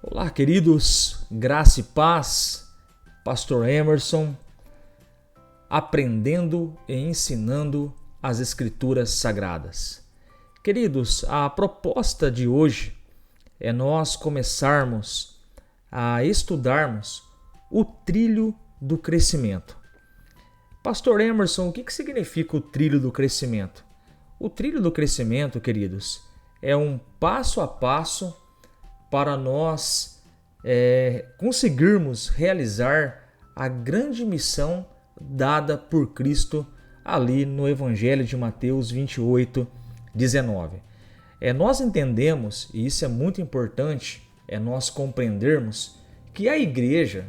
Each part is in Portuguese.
Olá, queridos, graça e paz, Pastor Emerson, aprendendo e ensinando as Escrituras Sagradas. Queridos, a proposta de hoje é nós começarmos a estudarmos o trilho do crescimento. Pastor Emerson, o que significa o trilho do crescimento? O trilho do crescimento, queridos, é um passo a passo para nós conseguirmos realizar a grande missão dada por Cristo ali no Evangelho de Mateus 28, 19. Nós entendemos, e isso é muito importante, nós compreendermos que a igreja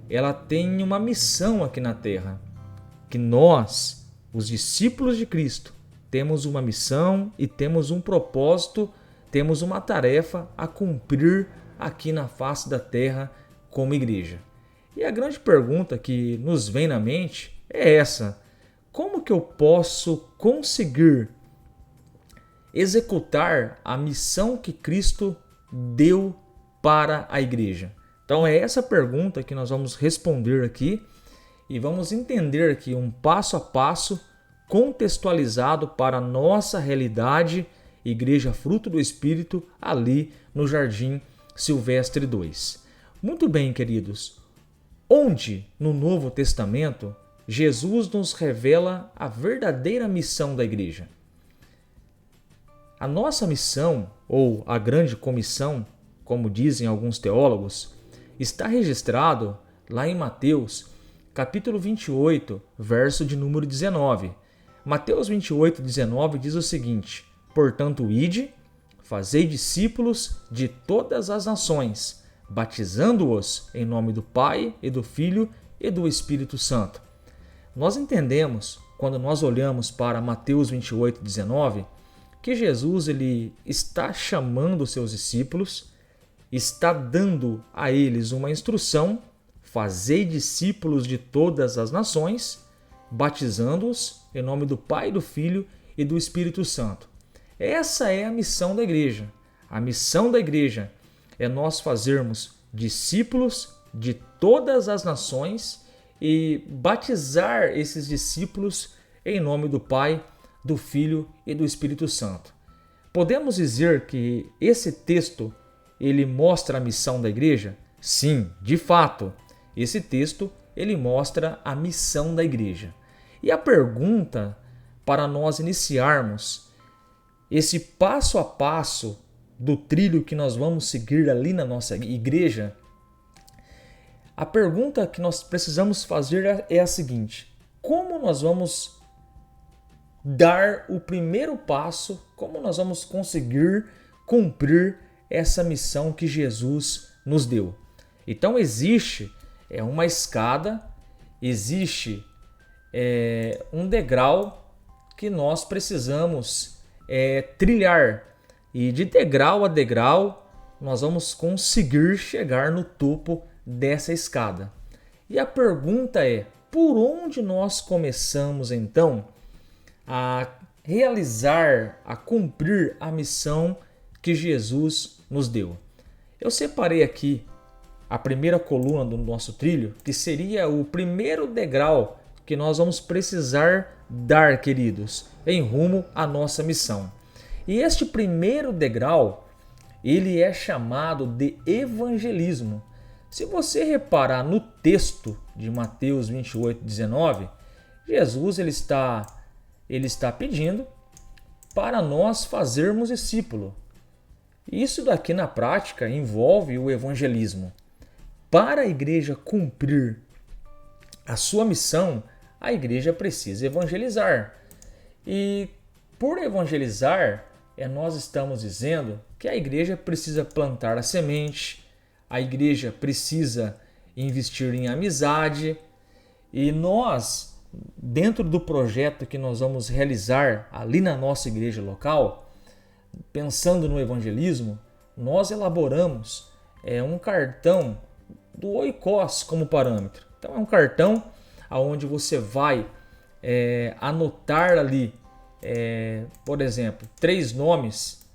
ela tem uma missão aqui na terra, que nós, os discípulos de Cristo, temos uma missão e temos um propósito, temos uma tarefa a cumprir aqui na face da terra como igreja. E a grande pergunta que nos vem na mente é essa: como que eu posso conseguir executar a missão que Cristo deu para a igreja? Então é essa pergunta que nós vamos responder aqui e vamos entender aqui um passo a passo contextualizado para a nossa realidade, Igreja Fruto do Espírito, ali no Jardim Silvestre 2. Muito bem, queridos. Onde no Novo Testamento Jesus nos revela a verdadeira missão da igreja? A nossa missão, ou a grande comissão, como dizem alguns teólogos, está registrado lá em Mateus, capítulo 28, verso de número 19. Mateus 28, 19 diz o seguinte: portanto, ide, fazei discípulos de todas as nações, batizando-os em nome do Pai e do Filho e do Espírito Santo. Nós entendemos, quando nós olhamos para Mateus 28, 19, que Jesus ele está chamando os seus discípulos, está dando a eles uma instrução: fazei discípulos de todas as nações, batizando-os em nome do Pai, do Filho e do Espírito Santo. Essa é a missão da igreja. A missão da igreja é nós fazermos discípulos de todas as nações e batizar esses discípulos em nome do Pai, do Filho e do Espírito Santo. Podemos dizer que esse texto ele mostra a missão da igreja? Sim, de fato. Esse texto ele mostra a missão da igreja. E a pergunta para nós iniciarmos esse passo a passo do trilho que nós vamos seguir ali na nossa igreja, a pergunta que nós precisamos fazer é a seguinte: como nós vamos dar o primeiro passo, como nós vamos conseguir cumprir essa missão que Jesus nos deu? Então existe uma escada, existe um degrau que nós precisamos trilhar, e de degrau a degrau nós vamos conseguir chegar no topo dessa escada. E a pergunta é: por onde nós começamos então a realizar, a cumprir a missão que Jesus nos deu? Eu separei aqui a primeira coluna do nosso trilho, que seria o primeiro degrau que nós vamos precisar dar, queridos, em rumo à nossa missão. E este primeiro degrau, ele é chamado de evangelismo. Se você reparar no texto de Mateus 28, 19, Jesus ele está pedindo para nós fazermos discípulo. Isso daqui na prática envolve o evangelismo. Para a igreja cumprir a sua missão, a igreja precisa evangelizar. E por evangelizar, nós estamos dizendo que a igreja precisa plantar a semente, a igreja precisa investir em amizade, e nós, dentro do projeto que nós vamos realizar ali na nossa igreja local, pensando no evangelismo, nós elaboramos um cartão do Oikos como parâmetro. Então é um cartão onde você vai anotar ali, por exemplo, 3 nomes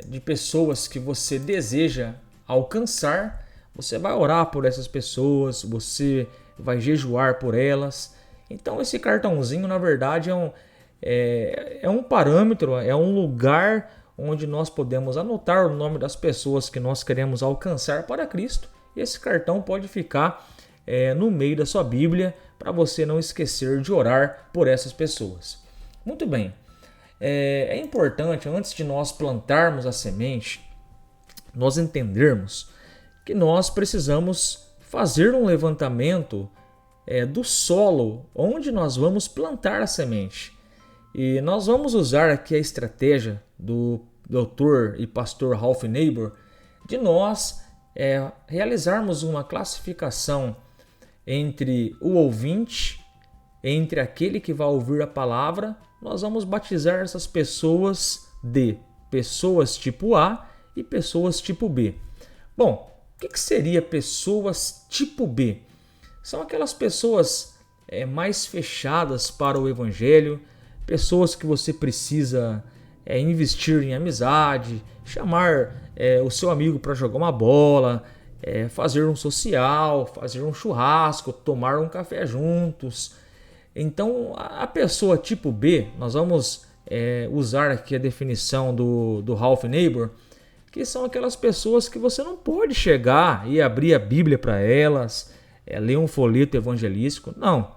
de pessoas que você deseja alcançar, você vai orar por essas pessoas, você vai jejuar por elas. Então esse cartãozinho, na verdade, é um parâmetro, é um lugar onde nós podemos anotar o nome das pessoas que nós queremos alcançar para Cristo. E esse cartão pode ficar no meio da sua Bíblia para você não esquecer de orar por essas pessoas. Muito bem, é importante, antes de nós plantarmos a semente, nós entendermos que nós precisamos fazer um levantamento do solo onde nós vamos plantar a semente. E nós vamos usar aqui a estratégia do Dr. e pastor Ralph Neighbour de nós realizarmos uma classificação entre o ouvinte, entre aquele que vai ouvir a palavra. Nós vamos batizar essas pessoas de pessoas tipo A e pessoas tipo B. Bom, o que seria pessoas tipo B? São aquelas pessoas mais fechadas para o evangelho, pessoas que você precisa investir em amizade, chamar o seu amigo para jogar uma bola, fazer um social, fazer um churrasco, tomar um café juntos. Então, a pessoa tipo B, nós vamos usar aqui a definição do Ralph Neighbour, que são aquelas pessoas que você não pode chegar e abrir a Bíblia para elas, ler um folheto evangelístico. Não.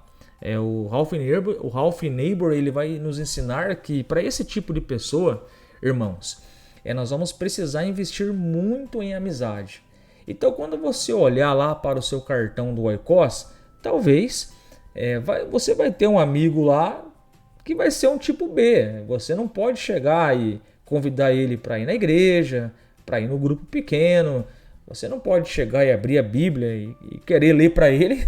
O Ralph Neighbour ele vai nos ensinar que para esse tipo de pessoa, irmãos, nós vamos precisar investir muito em amizade. Então, quando você olhar lá para o seu cartão do Oikos, talvez você vai ter um amigo lá que vai ser um tipo B. Você não pode chegar e convidar ele para ir na igreja, para ir no grupo pequeno. Você não pode chegar e abrir a Bíblia e querer ler para ele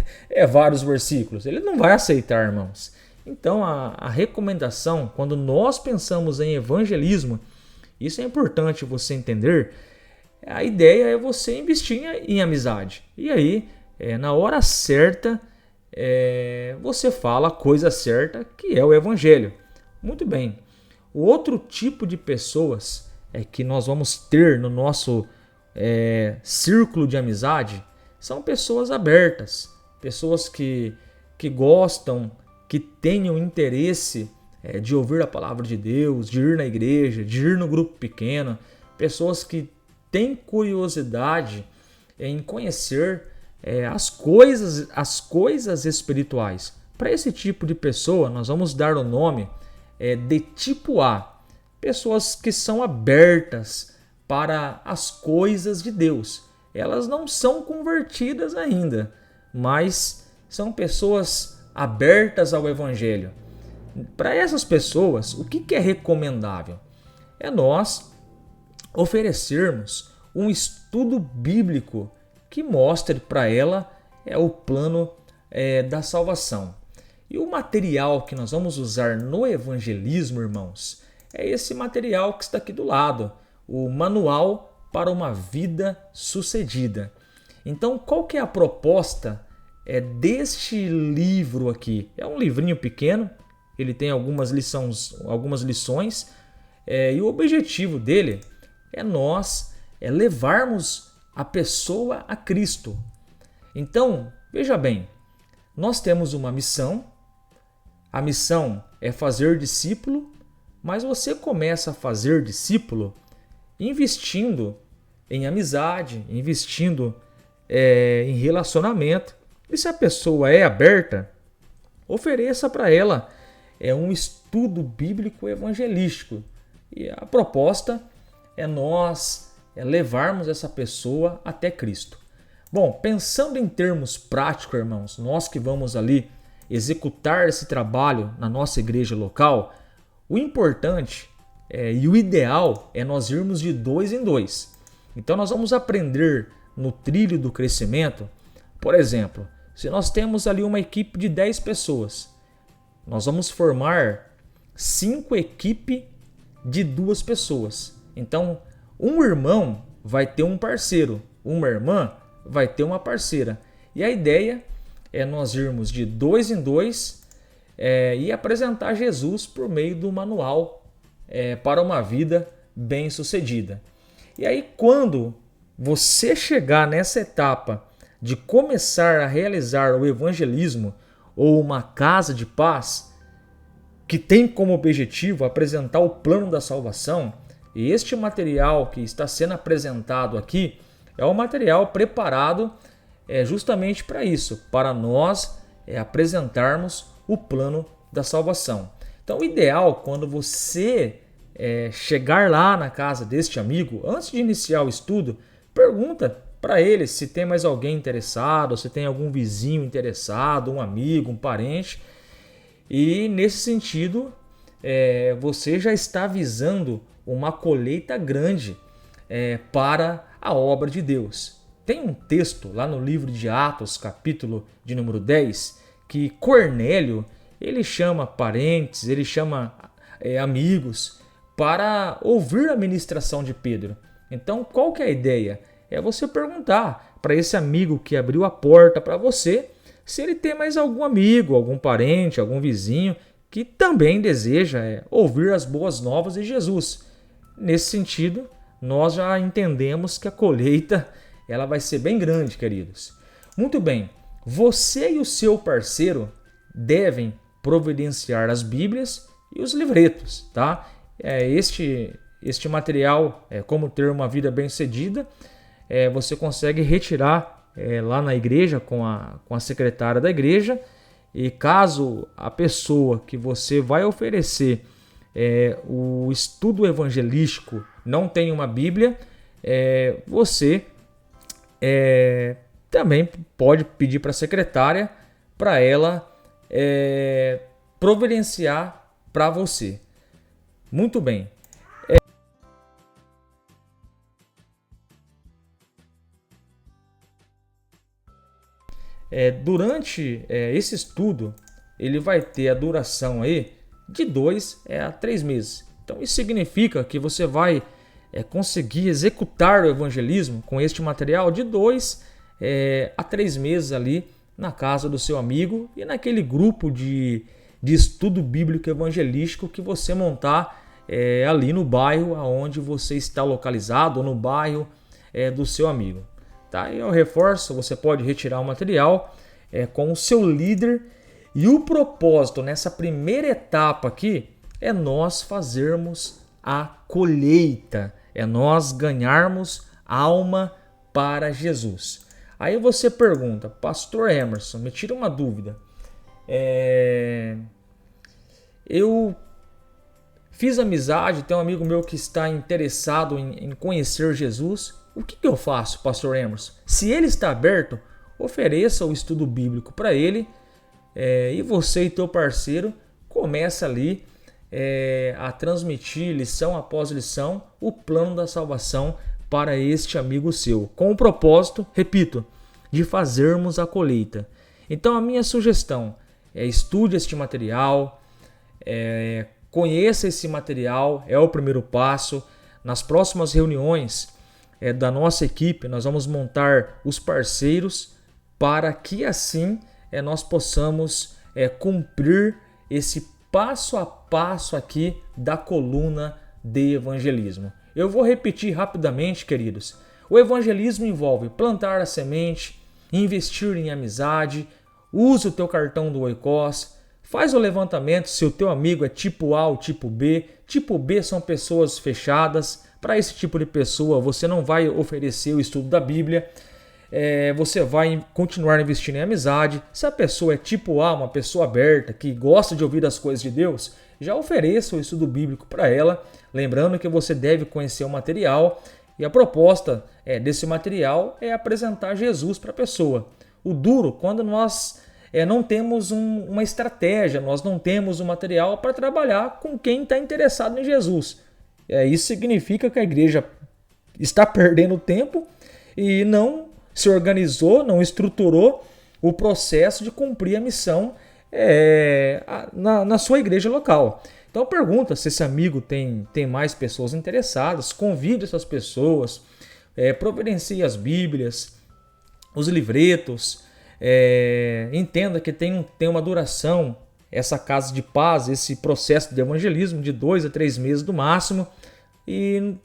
vários versículos. Ele não vai aceitar, irmãos. Então, a recomendação, quando nós pensamos em evangelismo, isso é importante você entender, a ideia é você investir em amizade. E aí, na hora certa, você fala a coisa certa, que é o evangelho. Muito bem. O outro tipo de pessoas que nós vamos ter no nosso círculo de amizade são pessoas abertas, pessoas que gostam, que tenham interesse de ouvir a palavra de Deus, de ir na igreja, de ir no grupo pequeno, pessoas que têm curiosidade em conhecer as coisas espirituais. Para esse tipo de pessoa, nós vamos dar o nome de tipo A, pessoas que são abertas para as coisas de Deus. Elas não são convertidas ainda, mas são pessoas abertas ao evangelho. Para essas pessoas, o que é recomendável? É nós oferecermos um estudo bíblico que mostre para ela o plano da salvação. E o material que nós vamos usar no evangelismo, irmãos, é esse material que está aqui do lado, o Manual para uma Vida Sucedida. Então, qual que é a proposta deste livro aqui? É um livrinho pequeno, ele tem algumas lições, e o objetivo dele é nós levarmos a pessoa a Cristo. Então, veja bem, nós temos uma missão, a missão é fazer discípulo, mas você começa a fazer discípulo investindo em amizade, investindo em relacionamento. E se a pessoa é aberta, ofereça para ela um estudo bíblico evangelístico. E a proposta é nós levarmos essa pessoa até Cristo. Bom, pensando em termos práticos, irmãos, nós que vamos ali executar esse trabalho na nossa igreja local, o importante e o ideal é nós irmos de 2 em 2. Então nós vamos aprender no trilho do crescimento. Por exemplo, se nós temos ali uma equipe de 10 pessoas, nós vamos formar 5 equipes de 2 pessoas. Então, um irmão vai ter um parceiro, uma irmã vai ter uma parceira. E a ideia é nós irmos de 2 em 2 e apresentar Jesus por meio do manual para uma vida bem-sucedida. E aí, quando você chegar nessa etapa de começar a realizar o evangelismo ou uma casa de paz que tem como objetivo apresentar o plano da salvação, e este material que está sendo apresentado aqui é um material preparado justamente para isso, para nós apresentarmos o plano da salvação. Então, o ideal, quando você chegar lá na casa deste amigo, antes de iniciar o estudo, pergunta para ele se tem mais alguém interessado, se tem algum vizinho interessado, um amigo, um parente. E nesse sentido, você já está visando uma colheita grande para a obra de Deus. Tem um texto lá no livro de Atos, capítulo de número 10, que Cornélio, ele chama parentes, ele chama amigos para ouvir a ministração de Pedro. Então, qual que é a ideia? É você perguntar para esse amigo que abriu a porta para você se ele tem mais algum amigo, algum parente, algum vizinho que também deseja ouvir as boas novas de Jesus. Nesse sentido, nós já entendemos que a colheita ela vai ser bem grande, queridos. Muito bem, você e o seu parceiro devem providenciar as Bíblias e os livretos, tá? Este material, como ter uma vida bem-sucedida, você consegue retirar lá na igreja com a secretária da igreja, e caso a pessoa que você vai oferecer o estudo evangelístico não tenha uma Bíblia, você também pode pedir para a secretária para ela providenciar para você. Muito bem. Durante esse estudo, ele vai ter a duração aí de 2 a 3 meses. Então isso significa que você vai conseguir executar o evangelismo com este material de 2 a 3 meses ali na casa do seu amigo e naquele grupo de estudo bíblico evangelístico que você montar ali no bairro onde você está localizado, ou no bairro do seu amigo. Tá? E eu reforço, você pode retirar o material com o seu líder, e o propósito nessa primeira etapa aqui é nós fazermos a colheita, é nós ganharmos alma para Jesus. Aí você pergunta, Pastor Emerson, me tira uma dúvida. Eu fiz amizade, tem um amigo meu que está interessado em conhecer Jesus. O que eu faço, Pastor Emerson? Se ele está aberto, ofereça o estudo bíblico para ele, e você e teu parceiro começa ali a transmitir lição após lição o plano da salvação para este amigo seu, com o propósito, repito, de fazermos a colheita. Então a minha sugestão estude este material, conheça esse material, é o primeiro passo. Nas próximas reuniões da nossa equipe, nós vamos montar os parceiros para que assim nós possamos cumprir esse passo a passo aqui da coluna de evangelismo. Eu vou repetir rapidamente, queridos. O evangelismo envolve plantar a semente, investir em amizade, use o teu cartão do Oikos, faz o levantamento se o teu amigo é tipo A ou tipo B. Tipo B são pessoas fechadas. Para esse tipo de pessoa, você não vai oferecer o estudo da Bíblia, você vai continuar investindo em amizade. Se a pessoa é tipo A, uma pessoa aberta, que gosta de ouvir as coisas de Deus, já ofereça o estudo bíblico para ela, lembrando que você deve conhecer o material, e a proposta desse material é apresentar Jesus para a pessoa. O duro, quando nós não temos uma estratégia, nós não temos um material para trabalhar com quem está interessado em Jesus. Isso significa que a igreja está perdendo tempo e não se organizou, não estruturou o processo de cumprir a missão na sua igreja local. Então pergunta se esse amigo tem mais pessoas interessadas, convide essas pessoas, providencie as Bíblias, os livretos, entenda que tem uma duração, essa casa de paz, esse processo de evangelismo de 2 a 3 meses no máximo, e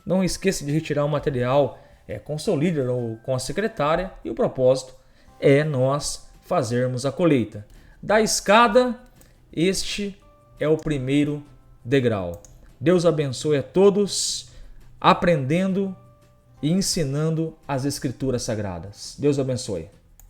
não esqueça de retirar o material é com o seu líder ou com a secretária, e o propósito é nós fazermos a colheita. Da escada, este é o primeiro degrau. Deus abençoe a todos, aprendendo e ensinando as Escrituras Sagradas. Deus abençoe.